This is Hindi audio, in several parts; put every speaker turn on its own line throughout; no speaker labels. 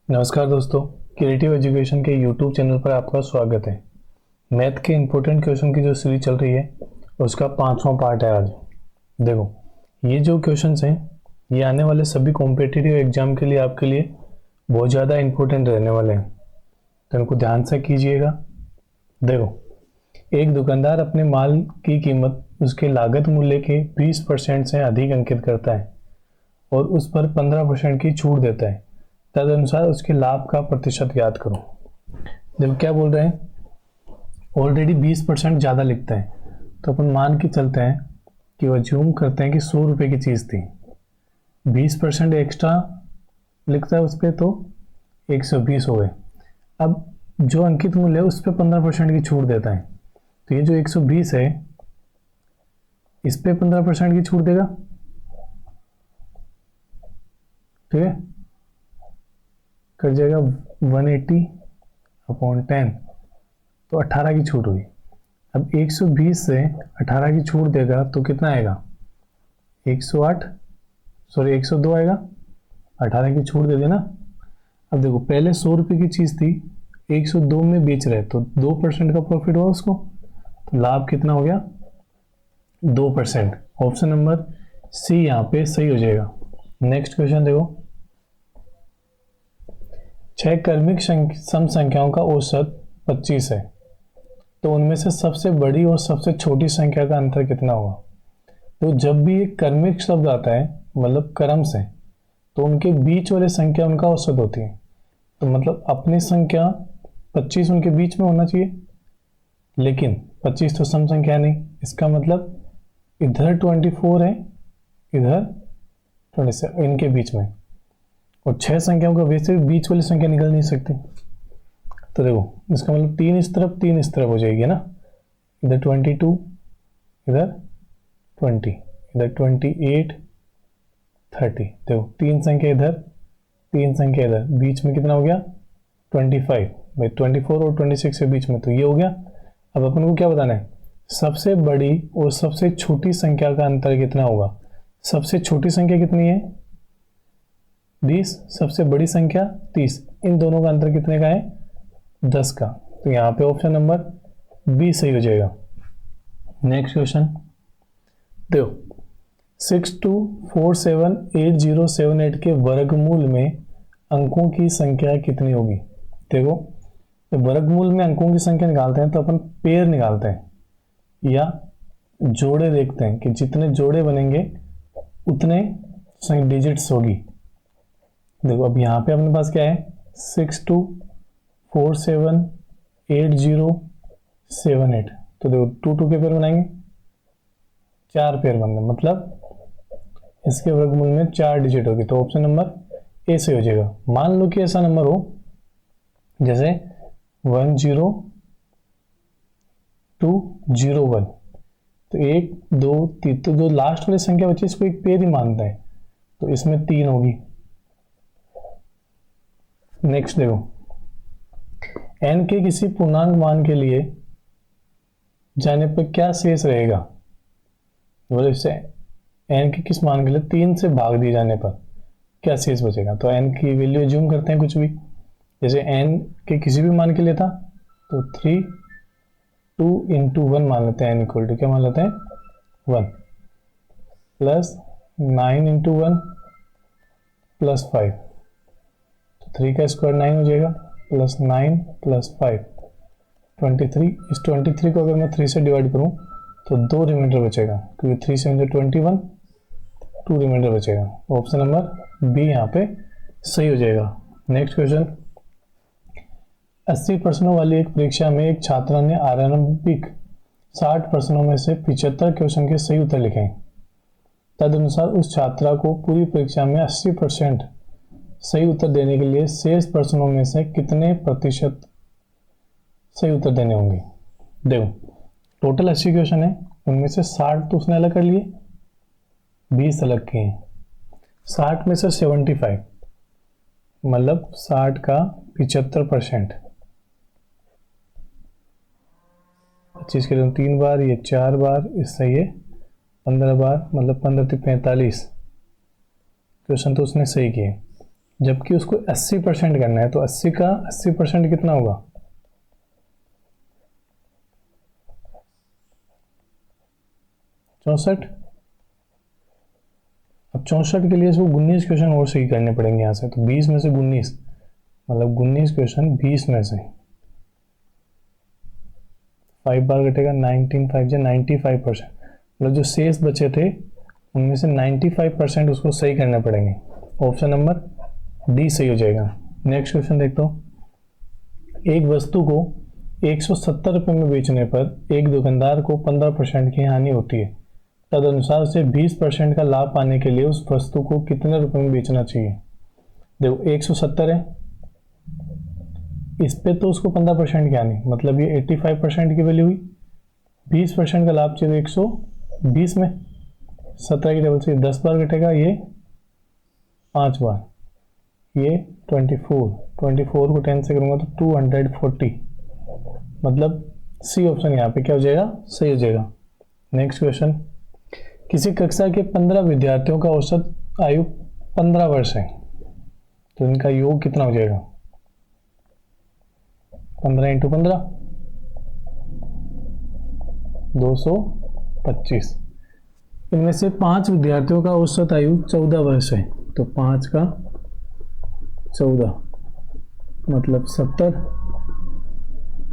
नमस्कार दोस्तों, क्रिएटिव एजुकेशन के यूट्यूब चैनल पर आपका स्वागत है। मैथ के इम्पोर्टेंट क्वेश्चन की जो सीरीज चल रही है उसका 5वां पार्ट है आज। देखो, ये जो क्वेश्चंस हैं ये आने वाले सभी कॉम्पिटिटिव एग्जाम के लिए आपके लिए बहुत ज़्यादा इम्पोर्टेंट रहने वाले हैं, तो इनको ध्यान से कीजिएगा। देखो, एक दुकानदार अपने माल की कीमत उसके लागत मूल्य के 20% से अधिक अंकित करता है और उस पर 15% की छूट देता है। तदनुसार उसके लाभ का प्रतिशत ज्ञात करो। देखो क्या बोल रहे हैं, ऑलरेडी 20% ज़्यादा लिखता है, तो अपन मान के चलते हैं कि वो ज्यूम करते हैं कि 100 रुपये की चीज़ थी, 20% एक्स्ट्रा लिखता है उस पर तो 120 हो गए। अब जो अंकित मूल्य है उस पर 15% की छूट देता है, तो ये जो 120 है इस पर 15% की छूट देगा। ठीक है, कर जाएगा 180/10, तो 18 की छूट हुई। अब 120 से 18 की छूट देगा तो कितना आएगा, 102 आएगा। 18 की छूट दे देना। अब देखो, पहले 100 रुपये की चीज़ थी, 102 में बेच रहे तो 2% का प्रॉफिट हुआ उसको, तो लाभ कितना हो गया, 2%। ऑप्शन नंबर सी यहाँ पे सही हो जाएगा। नेक्स्ट क्वेश्चन देखो, 6 क्रमिक सम संख्याओं का औसत 25 है, तो उनमें से सबसे बड़ी और सबसे छोटी संख्या का अंतर कितना होगा। तो जब भी एक क्रमिक शब्द आता है मतलब क्रम से, तो उनके बीच वाले संख्या उनका औसत होती है। तो मतलब अपनी संख्या 25 उनके बीच में होना चाहिए, लेकिन 25 तो सम संख्या नहीं, इसका मतलब इधर 24 है, इधर 27, इनके बीच में। और 6 संख्याओं का वैसे भी बीच वाली संख्या निकल नहीं सकती, तो देखो इसका मतलब 3 इस तरफ 3 इस तरफ हो जाएगी ना, इधर 22, इधर 20, इधर 28, 30। देखो 3 संख्या इधर 3 संख्या इधर, बीच में कितना हो गया 25 भाई, 24 और 26 के बीच में, तो ये हो गया। अब अपन को क्या बताना है, सबसे बड़ी और सबसे छोटी संख्या का अंतर कितना होगा। सबसे छोटी संख्या कितनी है 20, सबसे बड़ी संख्या 30, इन दोनों का अंतर कितने का है 10 का, तो यहाँ पे ऑप्शन नंबर बी सही हो जाएगा। नेक्स्ट क्वेश्चन देखो, 62478078 के वर्गमूल में अंकों की संख्या कितनी होगी। देखो, वर्गमूल में अंकों की संख्या निकालते हैं तो अपन पेयर निकालते हैं या जोड़े देखते हैं कि जितने जोड़े बनेंगे उतने डिजिट्स होगी। देखो अब यहाँ पे अपने पास क्या है, 62478078, तो देखो 2 के पेयर बनाएंगे, 4 पेयर बन गए, मतलब इसके वर्गमूल में 4 डिजिट होगी, तो ऑप्शन नंबर ए से हो जाएगा। मान लो कि ऐसा नंबर हो जैसे 10201, तो 1 2 3, तो जो लास्ट वाली संख्या बची इसको एक पेयर ही मानता है, तो इसमें 3 होगी। नेक्स्ट देखो, n के किसी पूर्णांक मान के लिए जाने पर क्या शेष रहेगा। बोले इससे n के किस मान के लिए 3 से भाग दिए जाने पर क्या शेष बचेगा। तो n की वैल्यू ज्यूम करते हैं कुछ भी, जैसे n के किसी भी मान के लिए था तो 3 2 into 1 मान लेते हैं, n इक्वल टू क्या मान लेते हैं 1, प्लस 9 into 1 प्लस 5, 3 का स्क्वायर 9 हो जाएगा, प्लस 9 प्लस 5 23। इस 23 को अगर मैं 3 से डिवाइड करूं तो 2 रिमाइंडर बचेगा, क्योंकि 3 से 21, 2 रिमाइंडर बचेगा। ऑप्शन नंबर बी यहाँ पे सही हो जाएगा। नेक्स्ट क्वेश्चन, 80 प्रश्नों वाली एक परीक्षा में एक छात्रा ने आरंभिक 60 प्रश्नों में से 75 क्वेश्चन के सही उत्तर लिखे। तदनुसार उस छात्रा को पूरी परीक्षा में 80% सही उत्तर देने के लिए शेष प्रश्नों में से कितने प्रतिशत सही उत्तर देने होंगे। देखो टोटल 80 क्वेश्चन है, उनमें से 60 तो उसने अलग कर लिए, 20 अलग किए हैं, 60 में से 75 मतलब 60 का 75%, 25 के लिए 3 बार, ये 4 बार, इससे ये 15 बार, मतलब 15 से 45 क्वेश्चन तो उसने सही किए। जबकि उसको 80% करना है, तो 80 का 80% कितना होगा? 64। अब 64 के लिए इसको 19 क्वेश्चन और सही करने पड़ेंगे यहाँ से, तो 20 में से 19, मतलब 19 क्वेश्चन 20 में से 5 बार कटेगा, 19 5 जा 95%, मतलब जो शेष बचे थे उनमें से 95% उसको सही करने पड़ेंगे। ऑप्शन नंबर डी सही हो जाएगा। नेक्स्ट क्वेश्चन देखता हूँ। एक वस्तु को 170 रुपये में बेचने पर एक दुकानदार को 15% की हानि होती है, तदनुसार उसे 20% का लाभ पाने के लिए उस वस्तु को कितने रुपए में बेचना चाहिए? देखो 170 है, इस पे तो उसको 15% की हानि, मतलब ये 85% की वैल्यू हुई। 20% का लाभ चाहिए 120 में, 17 की टेबल से 10 बार घटेगा, ये 5 बार, ये 24 को 10 से करूँगा तो 240, मतलब सी ऑप्शन यहाँ पे क्या हो जाएगा? सही हो जाएगा। Next question. किसी कक्षा के 15 विद्यार्थियों का औसत आयु 15 वर्ष है, तो इनका योग कितना हो जाएगा? 15 × 15 225। इनमें से 5 विद्यार्थियों का औसत आयु 14 वर्ष है, तो 5 का 14 मतलब 70,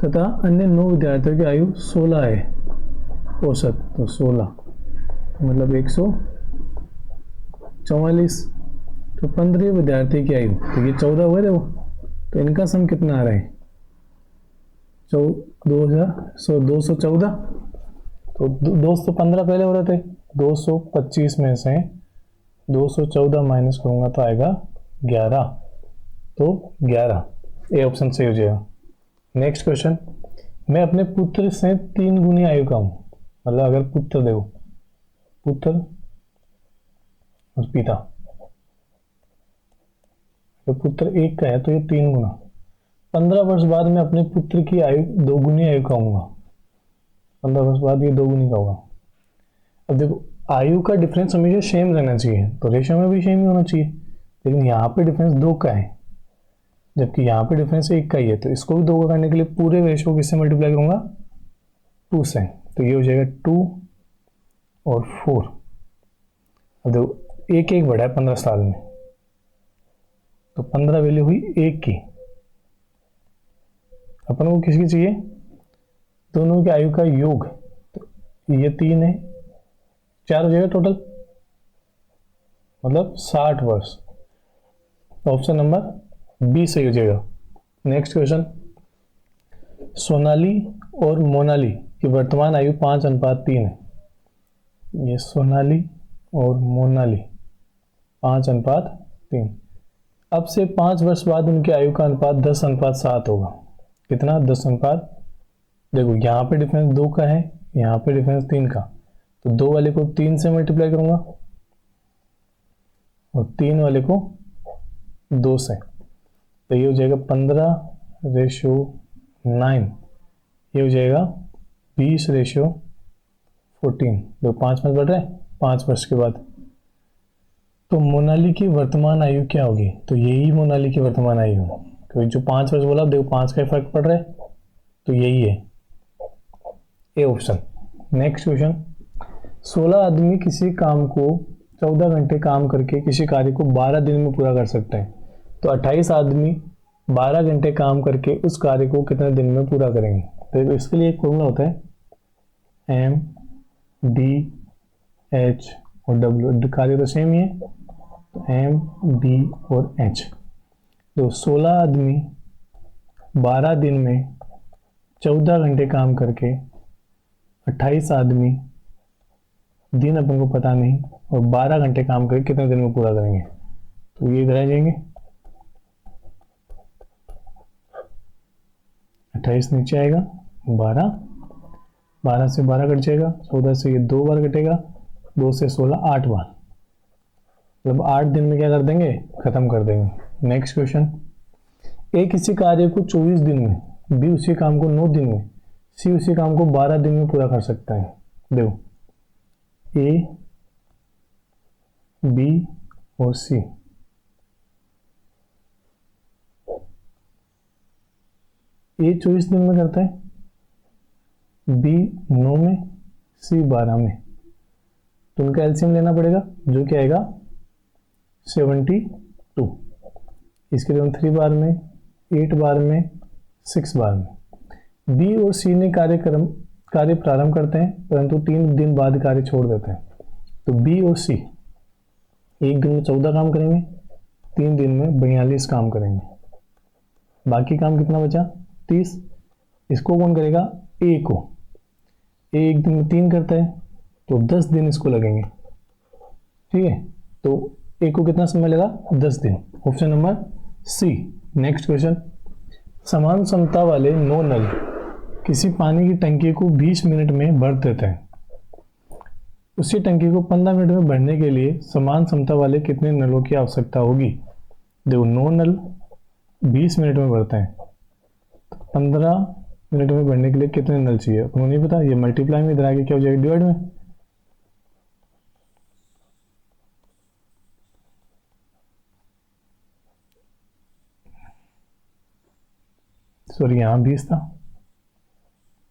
तथा अन्य 9 विद्यार्थियों की आयु 16 है औसत, तो 16 मतलब 144। तो 15 विद्यार्थी की आयु, तो ये 14 हुए थे वो, तो इनका सम कितना आ रहा है? 214, तो 215 पहले हो रहे थे, 225 में से 214 माइनस करूँगा तो आएगा 11, तो 11, ए ऑप्शन सही हो जाएगा। Next question. मैं अपने पुत्र से 3 गुनी आयु का हूँ, मतलब अगर पुत्र देखो, पुत्र और पिता, तो पुत्र 1 का है तो ये 3 गुना। 15 वर्ष बाद मैं अपने पुत्र की आयु 2 गुनी आयु का हूँगा, 15 वर्ष बाद ये 2 गुनी का होगा। अब देखो आयु का डिफरेंस हमेशा सेम रहना चाहिए, तो रेशियो में भी सेम ही होना चाहिए, लेकिन यहाँ पे डिफरेंस 2 का है, जबकि यहाँ पे डिफरेंस 1 का ही है, तो इसको भी 2 का करने के लिए पूरे रेशियो को किससे मल्टीप्लाई करूँगा? 2 से, तो ये हो जाएगा 2 और 4। अब देखो एक बढ़ा है 15 साल में, तो 15 वैल्यू हुई 1 की। अपन को किसकी चाहिए? दोनों की आयु का योग, तो ये 3 है, 4 हो जाएगा टोटल, मतलब 60 वर्ष। ऑप्शन नंबर बी सही हो जाएगा। Next question. सोनाली और मोनाली की वर्तमान आयु 5:3 है। ये सोनाली और मोनाली 5:3। अब से 5 वर्ष बाद उनकी आयु का अनुपात 10:7 होगा। कितना? 10:। देखो यहाँ पे डिफरेंस 2 का है, यहाँ पे डिफरेंस 3 का, तो 2 वाले को 3 से मल्टीप्लाई करूंगा और 3 वाले को 2 से, तो ये हो जाएगा 15:9, ये हो जाएगा 20:14। जो 5 में बढ़ रहे हैं 5 वर्ष के बाद। तो मोनाली की वर्तमान आयु क्या होगी? तो यही मोनाली की वर्तमान आयु, क्योंकि जो 5 वर्ष बोला, देखो 5 का फर्क पड़ रहा है, तो यही है, ए ऑप्शन। Next question. 16 आदमी किसी काम को 14 घंटे काम करके किसी कार्य को 12 दिन में पूरा कर सकते हैं, तो 28 आदमी 12 घंटे काम करके उस कार्य को कितने दिन में पूरा करेंगे? तो इसके लिए एक फॉर्मूला होता है एम डी एच और डब्ल्यू, कार्य तो सेम ही है, तो एम डी और एच। तो 16 आदमी 12 दिन में 14 घंटे काम करके 28 आदमी, दिन अपन को पता नहीं, और 12 घंटे काम करके कितने दिन में पूरा करेंगे? तो ये इधर आ जाएंगे, 28 नीचे आएगा, 12 से 12 कट जाएगा, 14 से ये 2 बार कटेगा, 2 से 16 8 बार, मतलब 8 दिन में क्या कर देंगे? खत्म कर देंगे। Next question. ए किसी कार्य को 24 दिन में, बी उसी काम को 9 दिन में, सी उसी काम को 12 दिन में पूरा कर सकता है। देखो ए, बी और सी, ए 24 दिन में करता है, बी 9 में, सी 12 में। तो उनका एलसीएम लेना पड़ेगा जो कि आएगा 72। इसके लिए हम 3 बार में, 8 बार में, 6 बार में। बी और सी ने कार्य प्रारंभ करते हैं परंतु 3 दिन बाद कार्य छोड़ देते हैं। तो बी और सी एक दिन में 14 काम करेंगे, 3 दिन में 42 काम करेंगे। बाकी काम कितना बचा? 30। इसको कौन करेगा? ए को। ए एक दिन में 3 करता है तो 10 दिन इसको लगेंगे। ठीक है, तो ए को कितना समय लगा? 10 दिन। Option number C. Next question, समान क्षमता वाले 9 नल किसी पानी की टंकी को 20 मिनट में भर देते हैं। उसी टंकी को 15 मिनट में भरने के लिए समान क्षमता वाले कितने नलों की आवश्यकता होगी? देखो 9 नल 20 मिनट में भरते हैं, 15 मिनट में भरने के लिए कितने नल चाहिए आपको नहीं पता। ये मल्टीप्लाई में इधर आगे क्या हो जाएगा? डिवाइड में। सॉरी यहाँ 20 था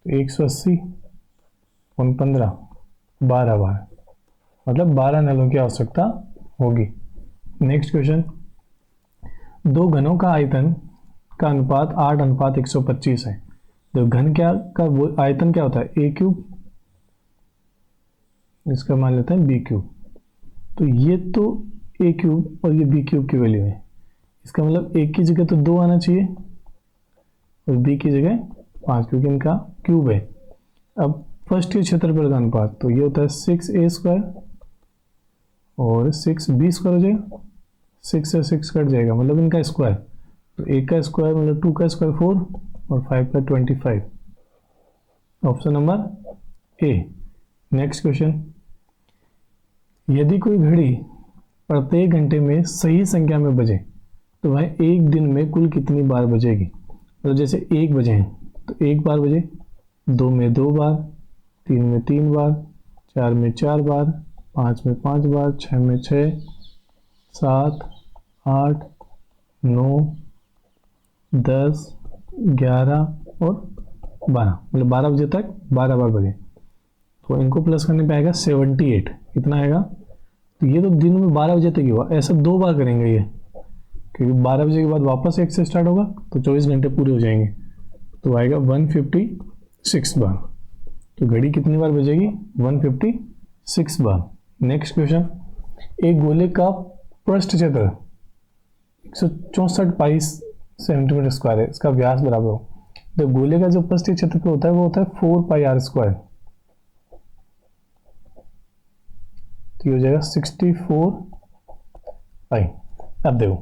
तो 180 और 15 12 बार, मतलब 12 नलों की आवश्यकता होगी। नेक्स्ट क्वेश्चन, 2 घनों का आयतन का अनुपात 8:125 है। तो घन क्या का वो आयतन क्या होता है? ए क्यूब, इसका मान लेते हैं बी क्यूब। तो ये तो ए क्यूब और ये बी क्यूब की वैल्यू है। इसका मतलब एक की जगह तो 2 आना चाहिए और बी की जगह 5 क्योंकि इनका क्यूब है। अब फर्स्ट क्षेत्रफल का अनुपात तो ये होता है 6a² और 6b² हो जाएगा। 6 से 6 कट जाएगा मतलब इनका स्क्वायर, तो एक का स्क्वायर मतलब 2 का स्क्वायर 4 और 5 का 25। Option number A. Next question, यदि कोई घड़ी प्रत्येक घंटे में सही संख्या में बजे तो वह एक दिन में कुल कितनी बार बजेगी? मतलब जैसे 1 बजे हैं तो 1 बार बजे, 2 में 2 बार, 3 में 3 बार, 4 में 4 बार, 5 में 5 बार, 6 में 6, 7, 8, 9, 10, 11 और 12, मतलब 12 बजे तक 12 बार बजे। तो इनको प्लस करने पे आएगा 78। कितना आएगा? तो ये तो दिन में 12 बजे तक ही हुआ, ऐसा 2 बार करेंगे ये, क्योंकि 12 बजे के बाद वापस 1 से स्टार्ट होगा तो 24 घंटे पूरे हो जाएंगे। तो आएगा 156 बार। तो घड़ी कितनी बार बजेगी? 156 बार। नेक्स्ट क्वेश्चन, एक गोले का पृष्ठ क्षेत्र 164 पाई सेंटीमीटर स्क्वायर है, इसका व्यास बराबर हो। तो गोले का जो पृष्ठ क्षेत्रफल होता है वो होता है 4 पाई आर स्क्वायर। तो ये हो जाएगा 64 पाई। अब देखो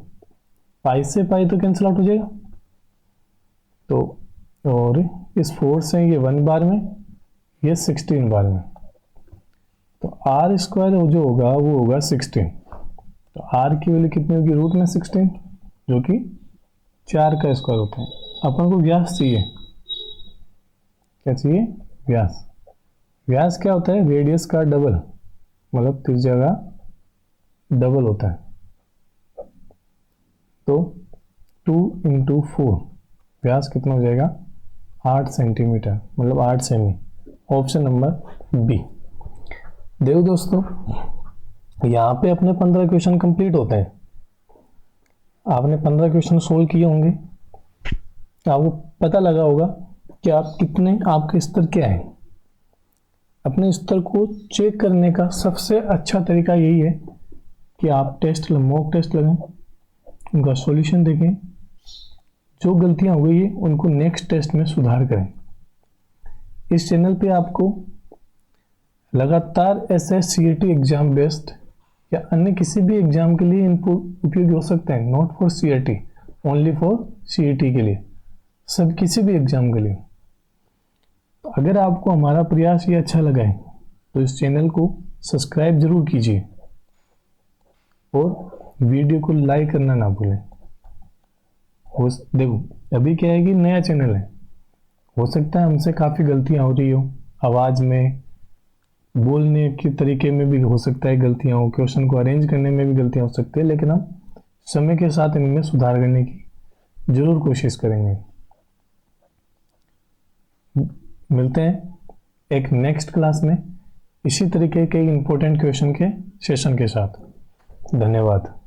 पाई से पाई तो कैंसिल आउट हो जाएगा, तो और इस 4 से ये 1 बार में, ये 16 बार में, तो आर स्क्वायर जो होगा वो होगा 16। तो आर की वैल्यू कितनी होगी? रूट में 16 जो कि 4 का स्क्वायर होता है। अपन को व्यास चाहिए, क्या चाहिए? व्यास। व्यास क्या होता है? रेडियस का डबल, मतलब त्रिज्या का डबल होता है। तो 2 × 4 व्यास कितना हो जाएगा? 8 सेंटीमीटर, मतलब 8 सेमी। Option number B. देखो दोस्तों, यहाँ पे अपने 15 क्वेश्चन कंप्लीट होते हैं। आपने 15 क्वेश्चन सोल्व किए होंगे, आपको पता लगा होगा कि आप कितने, आपके स्तर क्या है। अपने स्तर को चेक करने का सबसे अच्छा तरीका यही है कि आप मॉक टेस्ट लगाएं, उनका सॉल्यूशन देखें, जो गलतियां हो गई है उनको नेक्स्ट टेस्ट में सुधार करें। इस चैनल पे आपको लगातार SSCET एग्जाम बेस्ड या अन्य किसी भी एग्जाम के लिए इनको उपयोगी हो सकते हैं। Not for CET, only for CET के लिए, सब किसी भी एग्जाम के लिए। तो अगर आपको हमारा प्रयास ये अच्छा लगा है तो इस चैनल को सब्सक्राइब जरूर कीजिए और वीडियो को लाइक करना ना भूलें। देखो अभी क्या है कि नया चैनल है, हो सकता है हमसे काफ़ी गलतियां हो रही हो, आवाज़ में, बोलने के तरीके में भी हो सकता है गलतियां हो, क्वेश्चन को अरेंज करने में भी गलतियां हो सकती है, लेकिन हम समय के साथ इनमें सुधार करने की जरूर कोशिश करेंगे। मिलते हैं एक नेक्स्ट क्लास में इसी तरीके के इम्पोर्टेंट क्वेश्चन के सेशन के साथ। धन्यवाद।